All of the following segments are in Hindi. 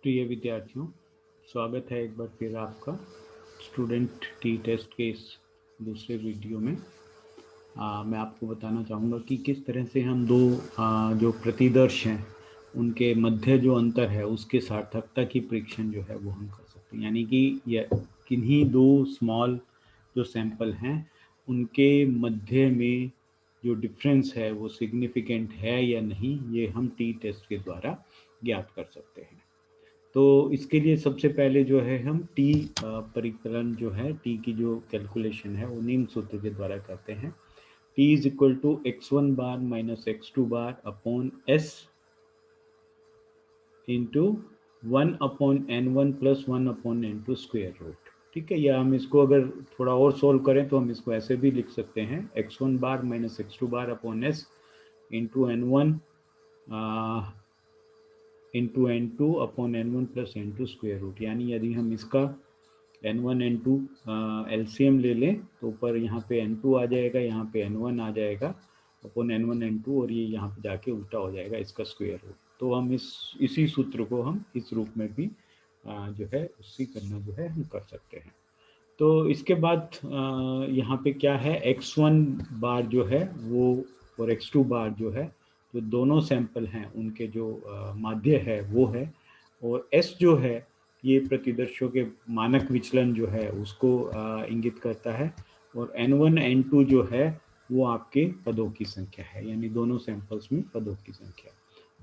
प्रिय विद्यार्थियों, स्वागत है एक बार फिर आपका स्टूडेंट टी टेस्ट के इस दूसरे वीडियो में। मैं आपको बताना चाहूँगा कि किस तरह से हम दो जो प्रतिदर्श हैं उनके मध्य जो अंतर है उसके सार्थकता की परीक्षण जो है वो हम कर सकते हैं। यानी कि यह किन्हीं दो स्मॉल जो सैंपल हैं उनके मध्य में जो डिफरेंस है वो सिग्निफिकेंट है या नहीं, ये हम टी टेस्ट के द्वारा ज्ञात कर सकते हैं। तो इसके लिए सबसे पहले जो है हम टी परिकलन जो है, टी की जो कैलकुलेशन है वो निम्न सूत्र के द्वारा करते हैं। T is equal to x1 bar minus x2 bar upon s into 1/n1 plus 1/n2 square root. ठीक है, या हम इसको अगर थोड़ा और सोल्व करें तो हम इसको ऐसे भी लिख सकते हैं, x1 bar minus x2 bar upon s into n1 into n2 upon n1 plus n2 square root. यानी यदि हम इसका n1 n2 एलसीएम ले लें तो ऊपर यहाँ पे n2 आ जाएगा, यहाँ पे n1 आ जाएगा अपॉन n1 n2, और ये यहाँ पे जाके उल्टा हो जाएगा इसका स्क्वेयर रूट। तो हम इसी सूत्र को हम इस रूप में भी जो है उसी करना जो है हम कर सकते हैं। तो इसके बाद यहाँ पे क्या है, x1 बार जो है वो और x2 बार जो है, जो दोनों सैंपल हैं उनके जो माध्य है वो है, और s जो है ये प्रतिदर्शों के मानक विचलन जो है उसको इंगित करता है, और n1 n2 जो है वो आपके पदों की संख्या है, यानी दोनों सैंपल्स में पदों की संख्या।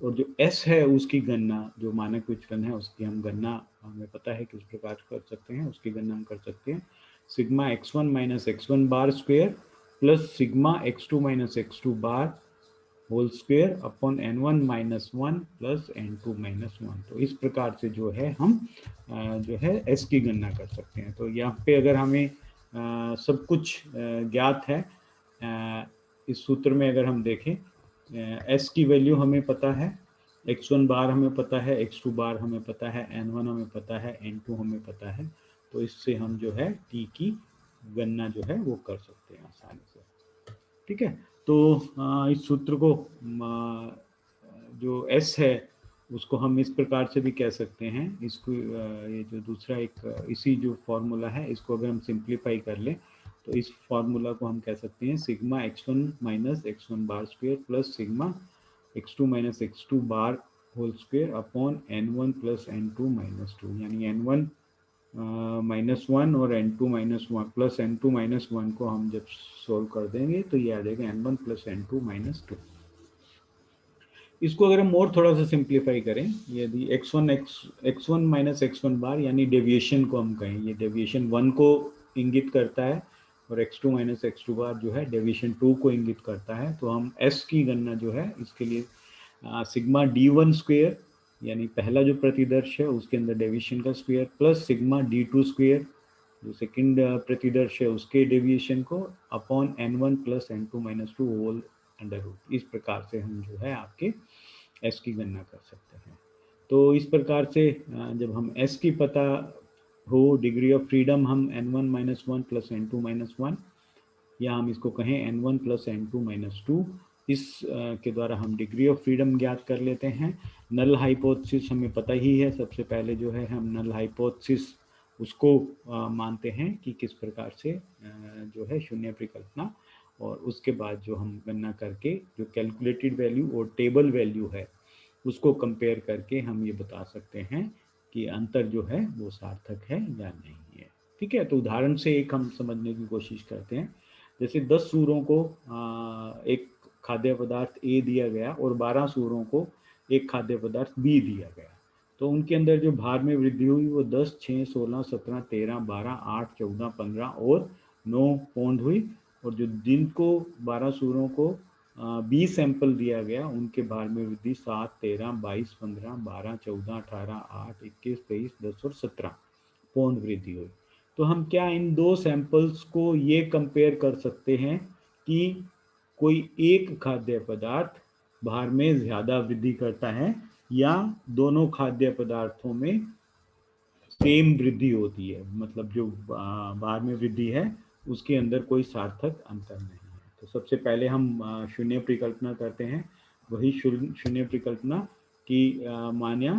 और जो s है उसकी गणना, जो मानक विचलन है उसकी हम गणना, हमें पता है किस प्रकार कर सकते हैं, उसकी गणना हम कर सकते हैं sigma x1 minus x1 bar square plus sigma x2 minus x2 bar whole square upon n1 minus 1 plus n2 minus 1। तो इस प्रकार से जो है हम जो है s की गणना कर सकते हैं। तो यहाँ पे अगर हमें सब कुछ ज्ञात है, इस सूत्र में अगर हम देखें, s की वैल्यू हमें पता है, x1 बार हमें पता है, x2 बार हमें पता है, n1 हमें पता है, n2 हमें पता है। तो इससे हम जो है t की गणना जो है वो कर सकते हैं आसानी से। ठीक है, तो इस सूत्र को जो s है उसको हम इस प्रकार से भी कह सकते हैं, इसको ये जो दूसरा एक इसी जो फॉर्मूला है इसको अगर हम सिंप्लीफाई कर लें तो इस फॉर्मूला को हम कह सकते हैं sigma x1 minus x1 bar square plus sigma x2 minus x2 bar whole square upon n1 plus n2 minus 2। यानी n1 -1 और n2 -1 प्लस n2 -1 को हम जब सोल्व कर देंगे तो ये आ जाएगा n1 प्लस n2 -2। इसको अगर हम और थोड़ा सा सिंप्लीफाई करें, यदि x1 माइनस x1 बार यानी डेविएशन को हम कहें, ये डेविएशन 1 को इंगित करता है, और x2 माइनस x2 बार जो है डेविएशन 2 को इंगित करता है। तो हम s की गणना जो है इसके लिए सिग्मा d1 स्क्वेयर, यानी पहला जो प्रतिदर्श है उसके अंदर डेविएशन का square, plus sigma d2 square, जो सेकंड प्रतिदर्श है उसके डेविएशन को, upon n1 plus n2 minus 2 whole under root. इस प्रकार से हम जो है आपके s की गणना कर सकते हैं। तो इस प्रकार से जब हम s की पता हो, डिग्री ऑफ फ्रीडम हम n1 minus 1 plus n2 minus 1, या हम इसको कहें n1 प्लस n2 माइनस 2, इस के द्वारा हम डिग्री ऑफ फ्रीडम ज्ञात कर लेते हैं। नल हाइपोथेसिस हमें पता ही है, सबसे पहले जो है हम नल हाइपोथेसिस उसको मानते हैं कि किस प्रकार से जो है शून्य परिकल्पना, और उसके बाद जो हम गणना करके जो कैलकुलेटेड वैल्यू और टेबल वैल्यू है उसको कंपेयर करके हम ये बता सकते हैं कि अंतर जो है वो सार्थक है या नहीं है। ठीक है, तो उदाहरण से एक हम समझने की कोशिश करते हैं। जैसे 10 सूरों को एक खाद्य पदार्थ ए दिया गया और 12 सूरों को एक खाद्य पदार्थ बी दिया गया, तो उनके अंदर जो भार में वृद्धि हुई वो 10, 6, 16, 17, 13, 12, 8, 14, 15 और 9 पौंड हुई। और जो जिनको 12 सूरों को बी सैंपल दिया गया उनके भार में वृद्धि 7, 13, 22, 15, 12, 14, 18, 8, 21, 23, 10 और 17 पौंड वृद्धि हुई। तो हम क्या इन दो सैंपल्स को ये कंपेयर कर सकते हैं कि कोई एक खाद्य पदार्थ भार में ज़्यादा वृद्धि करता है या दोनों खाद्य पदार्थों में सेम वृद्धि होती है, मतलब जो भार में वृद्धि है उसके अंदर कोई सार्थक अंतर नहीं है। तो सबसे पहले हम शून्य परिकल्पना करते हैं, वही शून्य परिकल्पना की मान्या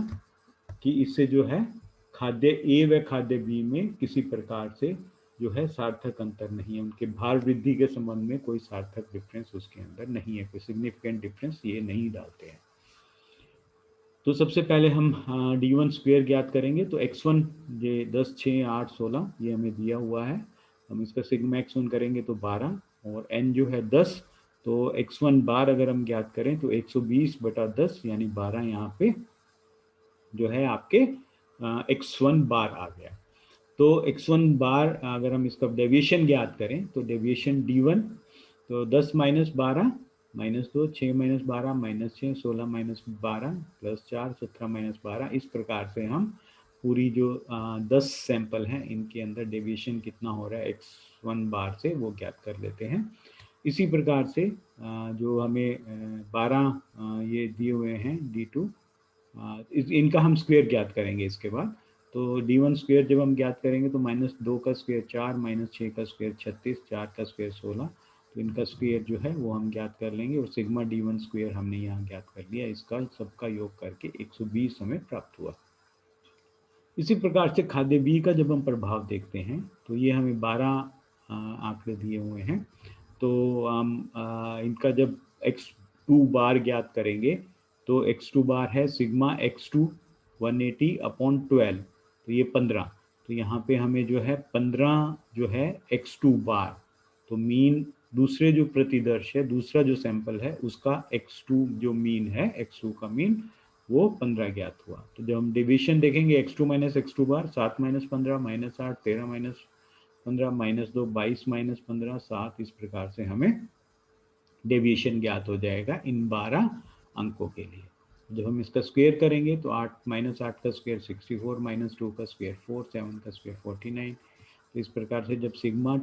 कि इससे जो है खाद्य ए व खाद्य बी में किसी प्रकार से जो है सार्थक अंतर नहीं है, उनके भार वृद्धि के संबंध में कोई सार्थक डिफरेंस उसके अंदर नहीं है, कोई सिग्निफिकेंट डिफरेंस ये नहीं डालते हैं। तो सबसे पहले हम d1 स्क्वेयर ज्ञात करेंगे। तो x1 ये 10, 6, 8, 16 ये हमें दिया हुआ है। हम इसका सिग्मा x1 करेंगे तो 12 और n जो है 10। तो x1 बार अगर हम ज्ञात करें तो 120/10 यानी 12 यहाँ पे जो है आपके x1 बार आ गया। तो x1 बार अगर हम इसका डेविएशन ज्ञात करें तो डेविएशन d1 तो 10 - 12 -2 6 - 12 -6 16 - 12 +4 17 - 12 इस प्रकार से हम पूरी जो 10 सैंपल हैं इनके अंदर डेविएशन कितना हो रहा है x1 बार से वो ज्ञात कर लेते हैं। इसी प्रकार से जो हमें 12 ये दिए हुए हैं d2 इनका हम स्क्वायर ज्ञात करेंगे इसके बाद। तो d1 स्क्वायर जब हम ज्ञात करेंगे तो -2 का स्क्वायर 4 -6 का स्क्वायर 36 4 का स्क्वायर 16 तो इनका स्क्वायर जो है वो हम ज्ञात कर लेंगे और सिग्मा d1 स्क्वायर हमने यहाँ ज्ञात कर लिया, इसका सबका योग करके 120 हमें प्राप्त हुआ। इसी प्रकार से खाद्य बी का जब हम प्रभाव देखते हैं तो ये हमें 12 आंकड़े दिए हुए हैं। तो हम इनका जब x2 बार ज्ञात करेंगे तो x2 बार है सिग्मा x2 180/12 तो ये 15। तो यहाँ पे हमें जो है 15 जो है x2 बार, तो मीन दूसरे जो प्रतिदर्श है दूसरा जो सैंपल है उसका x2 जो मीन है x2 का मीन वो 15 ज्ञात हुआ। तो जब हम डिविजन देखेंगे x2 - x2 बार 7 - 15 -8 13 - 15 -2 22 - 15 7 इस प्रकार से हमें डेविएशन ज्ञात हो जाएगा इन 12 अंकों के लिए। जब हम इसका स्क्वायर करेंगे तो 8 - 8 का स्क्वायर 64 - 2 का स्क्वायर 4 7 का स्क्वायर 49। तो इस प्रकार से जब सिग्मा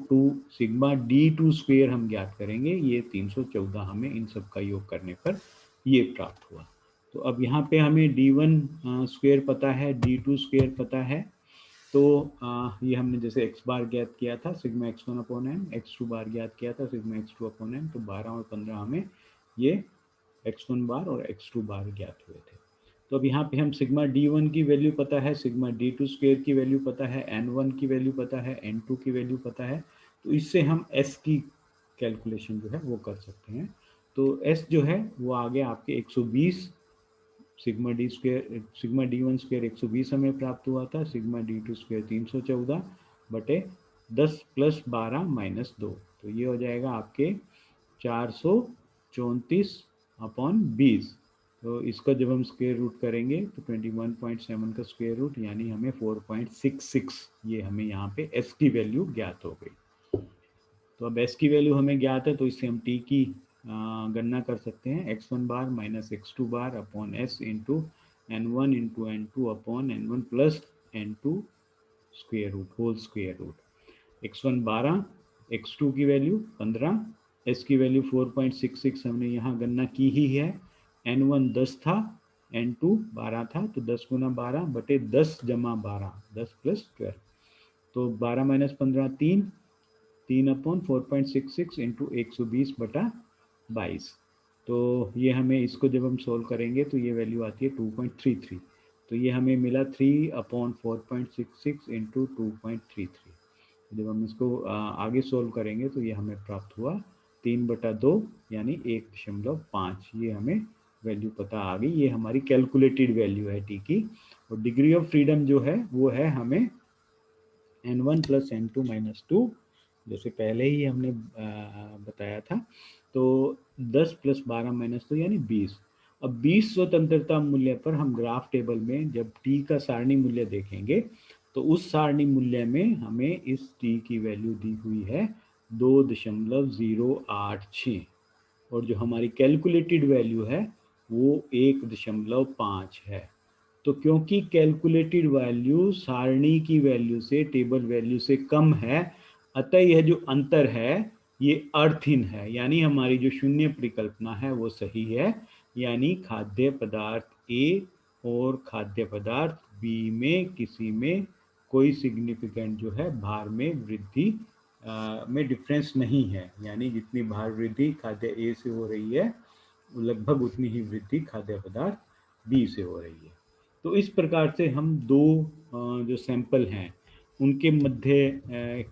d2 स्क्वायर हम ज्ञात करेंगे ये 314 हमें इन सब का योग करने पर ये प्राप्त हुआ। तो अब यहाँ पे हमें d1 स्क्वायर पता है, d2 स्क्वायर पता है। तो ये हमने जैसे x बार ज्ञात किया था सिग्मा x1/n, x2 बार ज्ञात किया था सिग्मा x2/n। तो 12 और 15 हमें ये x1 बार और x2 बार ज्ञात हुए थे। तो अब यहाँ पे हम सिग्मा d1 की वैल्यू पता है, सिग्मा d2 स्क्वायर की वैल्यू पता है, n1 की वैल्यू पता है, n2 की वैल्यू पता है। तो इससे हम s की कैलकुलेशन जो है वो कर सकते हैं। तो s जो है वो आ गया आपके 120, सिग्मा d1 स्क्वायर 120 हमें प्राप्त हुआ था, सिग्मा d2 स्क्वायर 314/10 + 12 - 2 तो ये हो जाएगा आपके 434/20। तो इसका जब हम स्क्वायर रूट करेंगे तो 21.7 का स्क्वायर रूट यानी हमें 4.66 ये हमें यहाँ पे s की वैल्यू ज्ञात हो गई। तो अब s की वैल्यू हमें ज्ञात है तो इससे हम t की गणना कर सकते हैं, x1 bar - x2 bar upon s into n1 into n2 upon n1 plus n2 square root whole square root. x1 12, x2 की वैल्यू 15, s की वैल्यू 4.66 हमने यहाँ गणना की ही है। n1 10 था, n2 12 था, तो 10 × 12/10 + 12 10 + 12 तो 12 - 15 3/4.66 इंटू 120/22। तो ये हमें इसको जब हम सोल्व करेंगे तो ये वैल्यू आती है 2.33। तो ये हमें मिला 3/4.66 इंटू 2.33। जब हम इसको आगे सोल्व करेंगे तो ये हमें प्राप्त हुआ 3/2 यानी 1.5। ये हमें वैल्यू पता आ गई, ये हमारी कैलकुलेटेड वैल्यू है टी की। और डिग्री ऑफ फ्रीडम जो है वो है हमें n1 + n2 - 2 जैसे पहले ही हमने बताया था। तो 10 + 12 - 2 यानी 20। अब 20 स्वतंत्रता मूल्य पर हम ग्राफ टेबल में जब t का सारणी मूल्य देखेंगे तो उस सारणी मूल्य में हमें इस t की वैल्यू दी हुई है 2.086 और जो हमारी कैलकुलेटेड वैल्यू है वो 1.5 है। तो क्योंकि कैलकुलेटेड वैल्यू सारणी की वैल्यू से टेबल वैल्यू से कम है, अतः यह जो अंतर है ये अर्थहीन है, यानी हमारी जो शून्य परिकल्पना है वो सही है। यानी खाद्य पदार्थ ए और खाद्य पदार्थ बी में किसी में कोई सिग्निफिकेंट जो है भार में वृद्धि में डिफरेंस नहीं है। यानी जितनी भार वृद्धि खाद्य ए से हो रही है लगभग उतनी ही वृद्धि खाद्य पदार्थ बी से हो रही है। तो इस प्रकार से हम दो जो सैंपल हैं उनके मध्य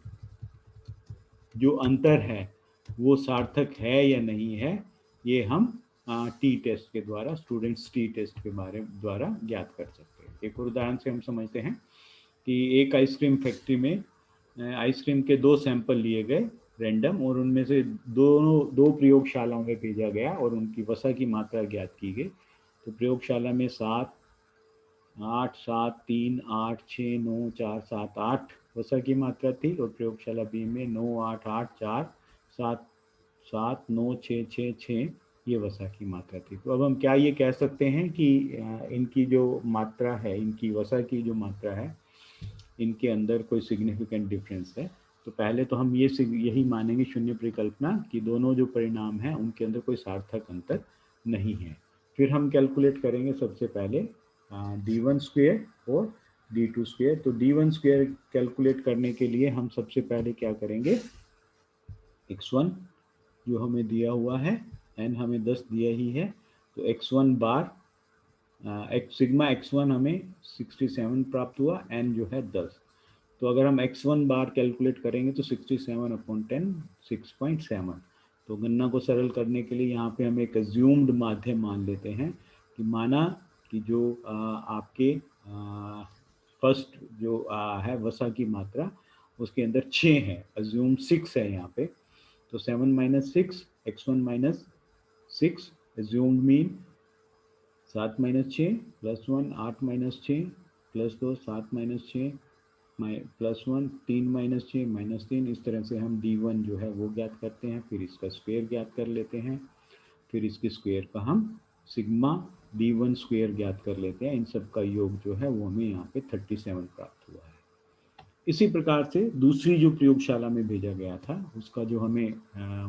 जो अंतर है वो सार्थक है या नहीं है, ये हम टी टेस्ट के द्वारा, स्टूडेंट्स टी टेस्ट के बारे द्वारा ज्ञात कर सकते हैं। एक और उदाहरण से हम समझते हैं कि एक आइसक्रीम फैक्ट्री में आइसक्रीम के दो सैंपल लिए गए रैंडम, और उनमें से दो प्रयोगशालाओं में भेजा गया और उनकी वसा की मात्रा ज्ञात की गई। तो प्रयोगशाला में 7, 8, 7, 3, 8, 6, 9, 4, 7, 8 वसा की मात्रा थी, और प्रयोगशाला बी में 9, 8, 8, 4, 7, 7, 9, 6, 6, 6 ये वसा की मात्रा थी। तो अब हम क्या ये कह सकते हैं कि इनकी जो मात्रा है, इनकी वसा की जो मात्रा है, इनके अंदर कोई सिग्निफिकेंट डिफरेंस है? तो पहले तो हम यही मानेंगे शून्य परिकल्पना कि दोनों जो परिणाम हैं उनके अंदर कोई सार्थक अंतर नहीं है। फिर हम कैलकुलेट करेंगे सबसे पहले d1 स्क्वेयर और d2 स्क्वेयर। तो d1 स्क्वेयर कैलकुलेट करने के लिए हम सबसे पहले क्या करेंगे, x1 जो हमें दिया हुआ है, n हमें 10 दिया ही है, तो x1 बार सिग्मा x1 हमें 67 प्राप्त हुआ, n जो है 10। तो अगर हम x1 बार कैलकुलेट करेंगे तो 67/10 6.7। तो गणना को सरल करने के लिए यहाँ पे हम एक अज्यूम्ड माध्यम मान लेते हैं कि माना कि जो आपके फर्स्ट जो है वसा की मात्रा उसके अंदर 6 है, अज्यूम 6 है यहाँ पे। तो 7 - 6 x1 - 6 अज्यूम्ड मीन 7 - 6 +1 8 - 6 +2 7 - 6 +1 3 - 6 -3। इस तरह से हम d1 जो है वो ज्ञात करते हैं, फिर इसका स्क्वायर ज्ञात कर लेते हैं, फिर इसके स्क्वायर का हम सिग्मा d1 स्क्वायर ज्ञात कर लेते हैं। इन सब का योग जो है वो हमें यहाँ पे 37 प्राप्त हुआ है। इसी प्रकार से दूसरी जो प्रयोगशाला में भेजा गया था उसका जो हमें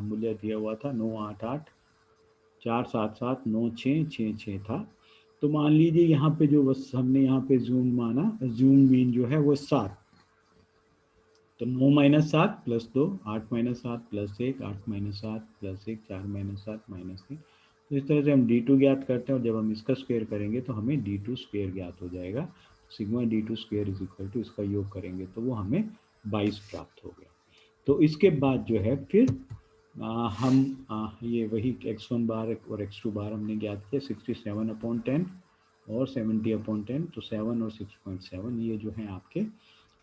मूल्य दिया हुआ था 9, 8, 8, 4, 7, 7, 9, 6, 6, 6 था। तो मान लीजिए यहाँ पे जो बस हमने यहाँ पे जूम माना, जूम मीन जो है वो 7। तो 9 - 7 +2 8 - 7 +1 8 - 7 +1 4 - 7 -3। तो इस तरह से हम d2 ज्ञात करते हैं, और जब हम इसका स्क्वायर करेंगे तो हमें d2 स्क्वायर ज्ञात हो जाएगा। Sigma d2 square is equal to इसका योग करेंगे तो वो हमें 22 प्राप्त हो गया। तो इसके बाद जो है फिर हम ये वही x1 बार और x2 बार हमने ज्ञात किया 67/10 और 70/10। तो 7 और 6.7 ये जो है आपके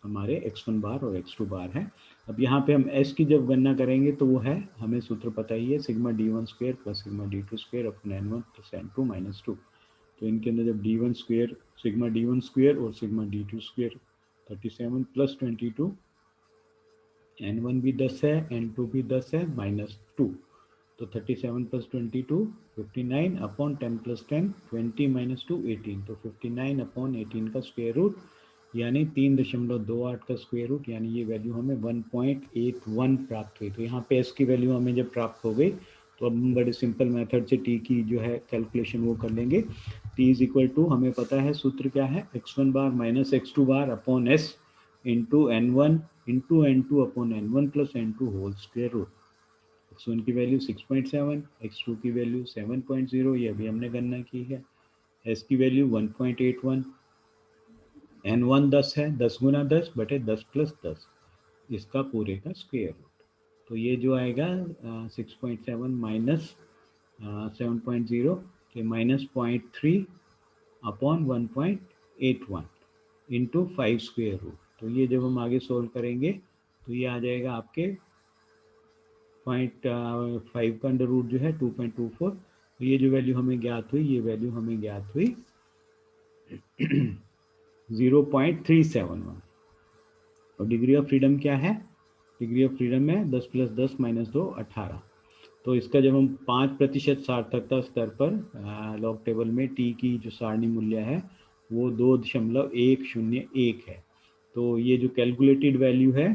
हमारे x1 बार और x2 बार है। अब यहाँ पे हम s की जब गणना करेंगे तो वो है, हमें सूत्र पता ही है, sigma d1 square plus sigma d2 square upon n1 plus n2 minus 2। तो इनके अंदर जब d1 square, sigma d1 square और सिग्मा d2 स्क्वायर 37 + 22, n1 भी 10 है, n2 भी 10 है, -2। तो 37 + 22 59/10 + 10 20 - 2 18। तो 59/18 का स्क्वायर रूट यानी 3.28 का स्क्वायर रूट, यानी ये वैल्यू हमें 1.81 प्राप्त हुई। तो यहाँ पे एस की वैल्यू हमें जब प्राप्त हो गई तो अब हम बड़े सिंपल मेथड से टी की जो है कैलकुलेशन वो कर लेंगे। टी इज इक्वल टू, हमें पता है सूत्र क्या है, x1 bar minus x2 bar upon s into n1 into n2 upon n1 plus n2 whole square root. x1 की वैल्यू 6.7, x2 की वैल्यू 7.0, ये अभी हमने गणना की है, s की वैल्यू 1.81, n1 10 है, 10 गुना 10 बटे 10 प्लस 10, इसका पूरे का स्क्वायर रूट। तो ये जो आएगा 6.7 माइनस 7.0 के -0.3 अपॉन 1.81 इंटू 5 स्क्वायर रूट। तो ये जब हम आगे सोल्व करेंगे तो ये आ जाएगा आपके 0.5 का अंडर रूट जो है 2.24। तो ये जो वैल्यू हमें ज्ञात हुई, ये वैल्यू हमें ज्ञात हुई 0.371। और डिग्री ऑफ फ्रीडम क्या है, डिग्री ऑफ फ्रीडम है 10 + 10 - 2 18। तो इसका जब हम 5% सार्थकता स्तर पर लॉग टेबल में टी की जो सारणी मूल्य है वो 2.101 है। तो ये जो कैलकुलेटेड वैल्यू है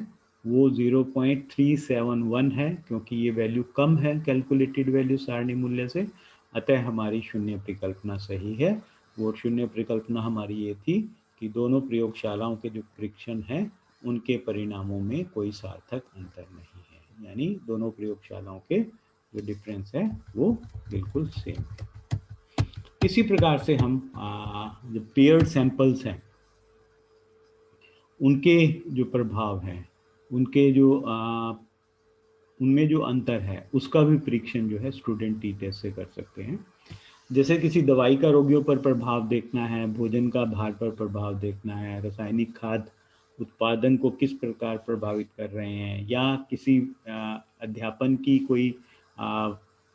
वो 0.371 है, क्योंकि ये वैल्यू कम है कैलकुलेटेड वैल्यू सारणी मूल्य से, अतः हमारी शून्य परिकल्पना सही है। वो शून्य परिकल्पना हमारी ये थी कि दोनों प्रयोगशालाओं के जो परीक्षण हैं उनके परिणामों में कोई सार्थक अंतर नहीं है, यानी दोनों प्रयोगशालाओं के जो डिफरेंस है वो बिल्कुल सेम है। इसी प्रकार से हम जो पेयर्ड सैंपल्स हैं उनके जो प्रभाव हैं, उनके जो उनमें जो अंतर है उसका भी परीक्षण जो है स्टूडेंट टी टेस्ट से कर सकते हैं। जैसे किसी दवाई का रोगियों पर प्रभाव देखना है, भोजन का भार पर प्रभाव देखना है, रासायनिक खाद उत्पादन को किस प्रकार प्रभावित कर रहे हैं, या किसी अध्यापन की कोई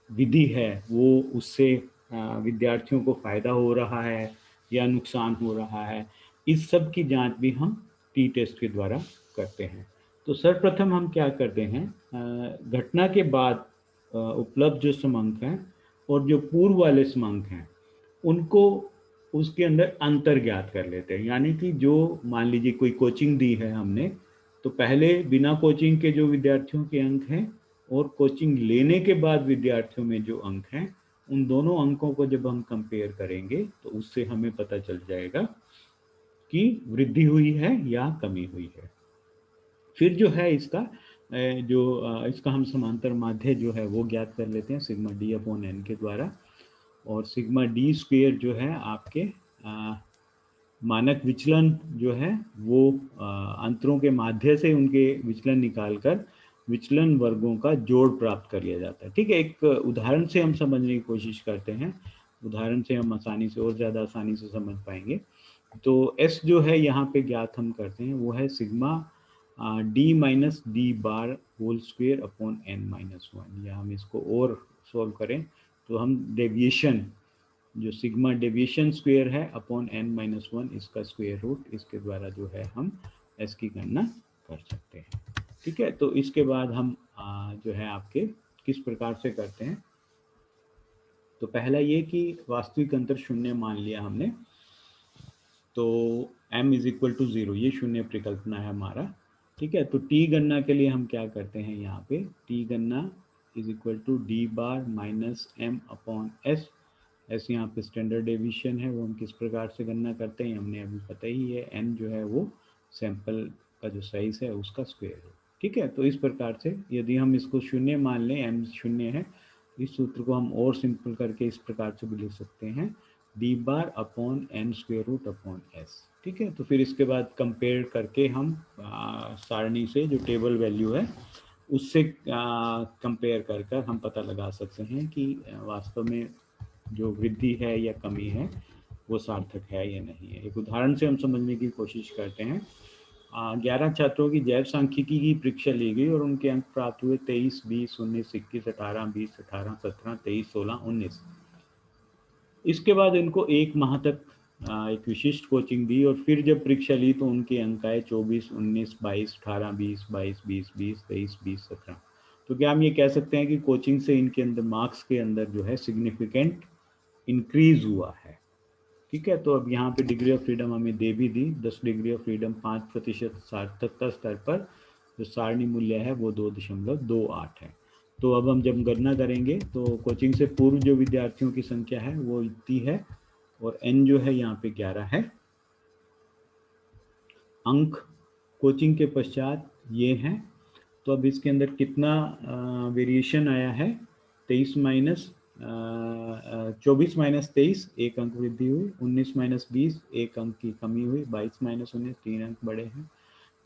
विधि है वो उससे विद्यार्थियों को फायदा हो रहा है या नुकसान हो रहा है, इस सब की जांच भी हम टी टेस्ट के द्वारा करते हैं। तो सर्वप्रथम हम क्या करते हैं, घटना के बाद उपलब्ध जो समांक हैं और जो पूर्व वाले समांक हैं उनको उसके अंदर अंतर ज्ञात कर लेते हैं। यानी कि जो मान लीजिए कोई कोचिंग दी है हमने, तो पहले बिना कोचिंग के जो विद्यार्थियों के अंक हैं और कोचिंग लेने के बाद विद्यार्थियों में जो अंक हैं, उन दोनों अंकों को जब हम कंपेयर करेंगे तो उससे हमें पता चल जाएगा कि वृद्धि हुई है या कमी हुई है। फिर जो है इसका इसका हम समांतर माध्य जो है वो ज्ञात कर लेते हैं सिग्मा डी अपॉन एन के द्वारा। और सिग्मा डी स्क्वेयर जो है आपके मानक विचलन जो है वो अंतरों के माध्य से उनके विचलन निकालकर विचलन वर्गों का जोड़ प्राप्त कर लिया जाता है। ठीक है, एक उदाहरण से हम समझने की कोशिश करते हैं, उदाहरण से हम आसानी से और ज़्यादा आसानी से समझ पाएंगे। तो S जो है यहाँ पे ज्ञात हम करते हैं वो है sigma D minus D bar whole square upon N minus one. या हम इसको और सॉल्व करें तो हम डेविएशन जो सिग्मा डेविएशन स्क्वेयर है अपॉन एन माइनस वन, इसका स्क्वेयर रूट, इसके द्वारा जो है हम एस की गणना कर सकते हैं। ठीक है, तो इसके बाद हम जो है आपके किस प्रकार से करते हैं, तो पहला ये कि वास्तविक अंतर शून्य मान लिया हमने, तो m इज इक्वल टू 0, ये शून्य परिकल्पना है हमारा। ठीक है, तो t गणना के लिए हम क्या करते हैं, यहाँ पे t गणना is equal to D bar minus M upon S. ऐसे यहाँ पे स्टैंडर्ड डेविएशन है, वो हम किस प्रकार से गणना करते हैं हमने अभी पता ही है, n जो है वो सैंपल का जो साइज है उसका स्क्वायर है। ठीक है, तो इस प्रकार से यदि हम इसको शून्य मान लें, m शून्य है, इस सूत्र को हम और सिंपल करके इस प्रकार से भी लिख सकते हैं, D bar upon N square root upon S. ठीक है, तो फिर इसके बाद कंपेयर करके हम सारणी से जो टेबल वैल्यू है उससे कंपेयर कर कर हम पता लगा सकते हैं कि वास्तव में जो वृद्धि है या कमी है वो सार्थक है या नहीं है। एक उदाहरण से हम समझने की कोशिश करते हैं। 11 छात्रों की जैव सांख्यिकी की परीक्षा ली गई और उनके अंक प्राप्त हुए 23, 20, 19, 21, 18, 20, 18, 17, 23, 16, 19। इसके बाद इनको एक माह तक एक विशिष्ट कोचिंग दी और फिर जब परीक्षा ली तो उनके अंक आए 24, 19, 22, 18, 20, 22, 20, 20, 23, 20, 17। तो क्या हम ये कह सकते हैं कि कोचिंग से इनके अंदर मार्क्स के अंदर जो है सिग्निफिकेंट इंक्रीज हुआ है। ठीक है, तो अब यहाँ पे डिग्री ऑफ फ्रीडम हमें दे भी दी, 10 डिग्री ऑफ फ्रीडम 5% सार्थकता स्तर पर जो सारणी मूल्य है वो 2.28 है। तो अब हम जब गणना करेंगे तो कोचिंग से पूर्व जो विद्यार्थियों की संख्या है वो इतनी है और n जो है यहाँ पे 11 है। अंक कोचिंग के पश्चात ये हैं, तो अब इसके अंदर कितना वेरिएशन आया है, 23 माइनस 24 माइनस 23 एक अंक वृद्धि हुई, 19 माइनस 20 एक अंक की कमी हुई, 22 माइनस 19 3 अंक बढ़े हैं,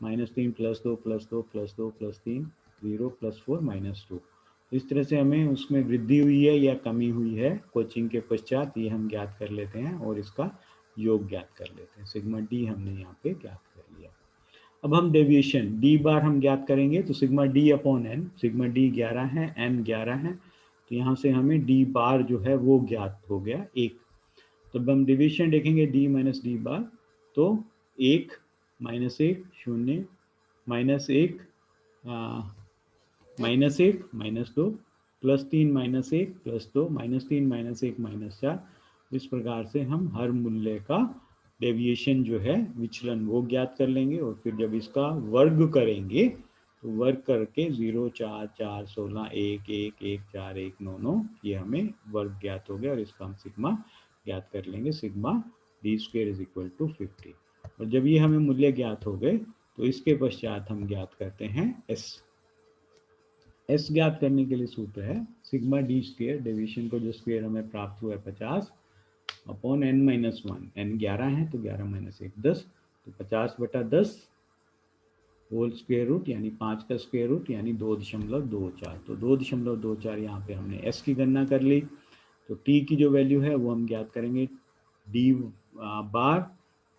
-3 +2 +2 +2 +3 0 +4 -2। इस तरह से हमें उसमें वृद्धि हुई है या कमी हुई है कोचिंग के पश्चात, ये हम ज्ञात कर लेते हैं और इसका योग ज्ञात कर लेते हैं। सिग्मा डी हमने यहाँ पे ज्ञात कर लिया। अब हम डेविएशन डी बार हम ज्ञात करेंगे, तो sigma D upon N, sigma D 11 है, एन 11 है, तो यहाँ से हमें डी बार जो है वो ज्ञात हो गया 1। तो अब हम डेविएशन देखेंगे डी माइनस डी बार, तो 1 -1 0 -1 -1 -2 +3 -1 +2 -3 -1 -4। इस प्रकार से हम हर मूल्य का डेविएशन जो है विचलन वो ज्ञात कर लेंगे और फिर जब इसका वर्ग करेंगे तो वर्ग करके 0 4 4 16 1 1 1 4 1 9 9 ये हमें वर्ग ज्ञात हो गया और इसका हम सिग्मा ज्ञात कर लेंगे, sigma D square is equal to 50। और जब ये हमें मूल्य ज्ञात हो गए तो इसके पश्चात हम ज्ञात करते हैं एस ज्ञात करने के लिए सूत्र है सिग्मा डी स्क्वेयर, डेविएशन को जो स्क्वेयर हमें प्राप्त हुआ है 50, अपॉन n माइनस 1, n 11 है तो 11 माइनस 1 10, तो 50/10 होल स्क्वायर रूट यानी 5 का स्क्वायर रूट यानी 2.24। तो 2.24 यहाँ पे हमने s की गणना कर ली। तो t की जो वैल्यू है वो हम ज्ञात करेंगे, d बार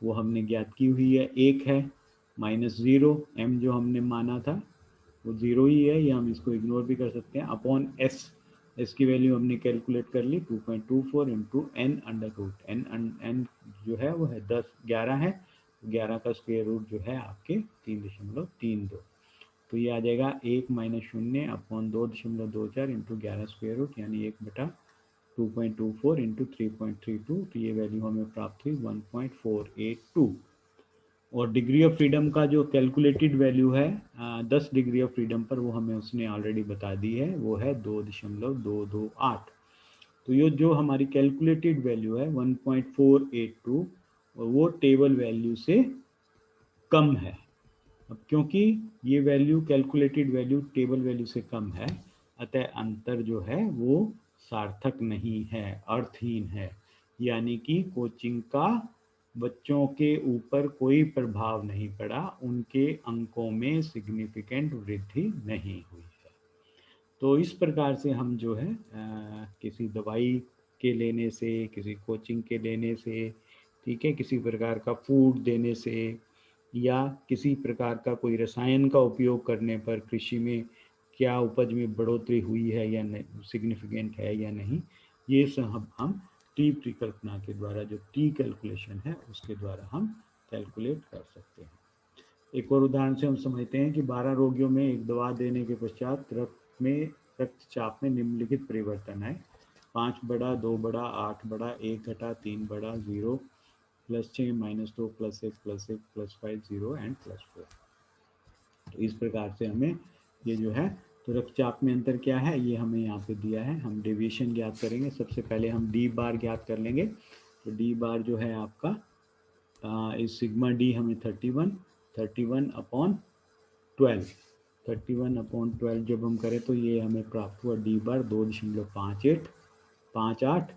वो हमने ज्ञात की हुई है 1 है, -0, m जो हमने माना था वो 0 ही है, या हम इसको इग्नोर भी कर सकते हैं, अपॉन s की वैल्यू हमने कैलकुलेट कर ली 2.24 into n under root, n जो है वो है 11 है, 11 का स्क्वायर रूट जो है आपके 3.32। तो ये आ जाएगा 1 minus 0 upon 2.24 into 11 square root यानी 1/2.24 इंटू 3.32। तो ये वैल्यू हमें प्राप्त हुई 1.482। और डिग्री ऑफ फ्रीडम का जो कैलकुलेटेड वैल्यू है 10 डिग्री ऑफ फ्रीडम पर, वो हमें उसने ऑलरेडी बता दी है, वो है 2.228। तो ये जो हमारी कैलकुलेटेड वैल्यू है 1.482 वो टेबल वैल्यू से कम है। अब क्योंकि ये value calculated value table value से कम है, अतः अंतर जो है वो सार्थक नहीं है, अर्थहीन है, यानी कि कोचिंग का बच्चों के ऊपर कोई प्रभाव नहीं पड़ा, उनके अंकों में सिग्निफिकेंट वृद्धि नहीं हुई है। तो इस प्रकार से हम जो है किसी दवाई के लेने से, किसी कोचिंग के लेने से, ठीक है, किसी प्रकार का फूड देने से, या किसी प्रकार का कोई रसायन का उपयोग करने पर कृषि में क्या उपज में बढ़ोतरी हुई है या नहीं, सिग्निफिकेंट है या नहीं, ये सब हम टी परिकल्पना के द्वारा, जो टी कैलकुलेशन है उसके द्वारा हम कैलकुलेट कर सकते हैं। एक और उदाहरण से हम समझते हैं कि 12 रोगियों में एक दवा देने के पश्चात रक्तचाप में निम्नलिखित परिवर्तन है: 5 बड़ा, 2 बड़ा, 8 बड़ा, 1 घटा, 3 बड़ा, 0, +6, -2, +1, +1, +5, 0 एंड +4। तो इस प्रकार से हमें ये जो है, तो रक्तचाप में अंतर क्या है ये हमें यहाँ पे दिया है। हम डेविएशन ज्ञात करेंगे। सबसे पहले हम डी बार ज्ञात कर लेंगे। तो डी बार जो है आपका इस सिग्मा डी हमें 31/12, 31/12 जब हम करें तो ये हमें प्राप्त हुआ डी बार 2.58।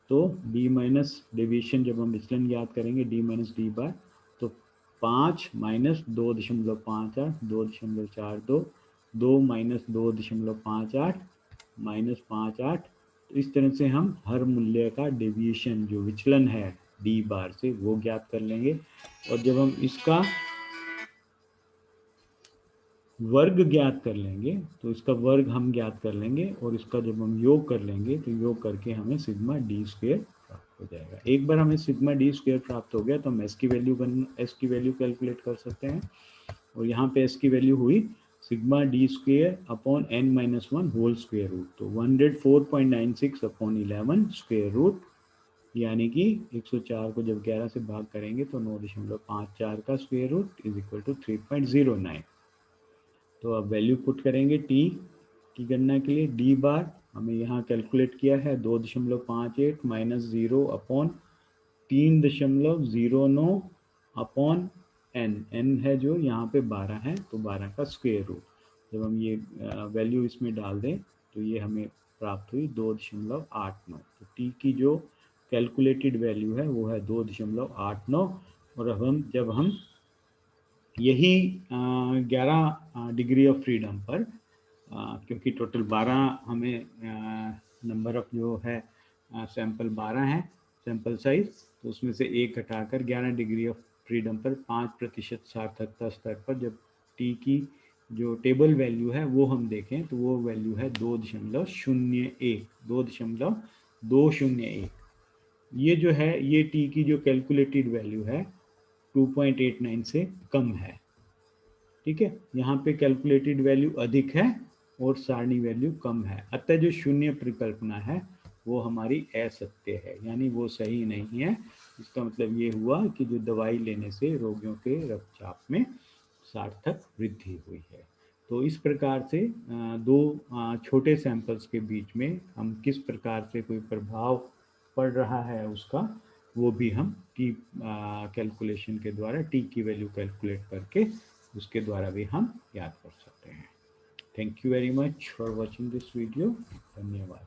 तो डी माइनस डेविएशन जब हम विचलन ज्ञात करेंगे डी माइनस डी बार, तो 5 माइनस 2.58 2.42, 2 माइनस 2.58 -58। तो इस तरह से हम हर मूल्य का डेविएशन जो विचलन है डी बार से वो ज्ञात कर लेंगे। और जब हम इसका वर्ग ज्ञात कर लेंगे तो इसका वर्ग हम ज्ञात कर लेंगे, और इसका जब हम योग कर लेंगे तो योग करके हमें सिग्मा डी स्क्वायर प्राप्त हो जाएगा। एक बार हमें सिग्मा डी स्क्वायर प्राप्त हो गया तो हम एस की वैल्यू कैलकुलेट कर सकते हैं। और यहाँ पे एस की वैल्यू हुई sigma D square upon n minus 1 whole square root, तो 104.96 अपॉन 11 स्क्वायर रूट, यानी कि 104 को जब 11 से भाग करेंगे तो 9.54 का square root is equal to 3.09। तो अब वैल्यू पुट करेंगे टी की गणना के लिए। डी बार हमें यहाँ कैलकुलेट किया है 2.58 माइनस 0 अपॉन 3.09 अपॉन n है जो यहाँ पे 12 है, तो 12 का स्क्वायर रूट। जब हम ये वैल्यू इसमें डाल दें तो ये हमें प्राप्त हुई 2.89। तो टी की जो कैलकुलेटेड वैल्यू है वो है 2.89। और अब जब हम यही 11 डिग्री ऑफ फ्रीडम पर, क्योंकि टोटल 12 हमें नंबर ऑफ जो है सैंपल 12 है सैंपल साइज, तो उसमें से एक घटाकर 11 डिग्री ऑफ फ्रीडम पर 5% सार्थकता स्तर पर जब टी की जो टेबल वैल्यू है वो हम देखें तो वो वैल्यू है 2.201। ये जो है ये टी की जो कैलकुलेटेड वैल्यू है 2.89 से कम है। ठीक है, यहाँ पे कैलकुलेटेड वैल्यू अधिक है और सारणी वैल्यू कम है, अतः जो शून्य परिकल्पना है वो हमारी असत्य है, यानी वो सही नहीं है। इसका मतलब ये हुआ कि जो दवाई लेने से रोगियों के रक्तचाप में सार्थक वृद्धि हुई है। तो इस प्रकार से दो छोटे सैंपल्स के बीच में हम किस प्रकार से कोई प्रभाव पड़ रहा है उसका, वो भी हम टी कैलकुलेशन के द्वारा टी की वैल्यू कैलकुलेट करके उसके द्वारा भी हम याद कर सकते हैं। Thank you very much for watching this video. धन्यवाद।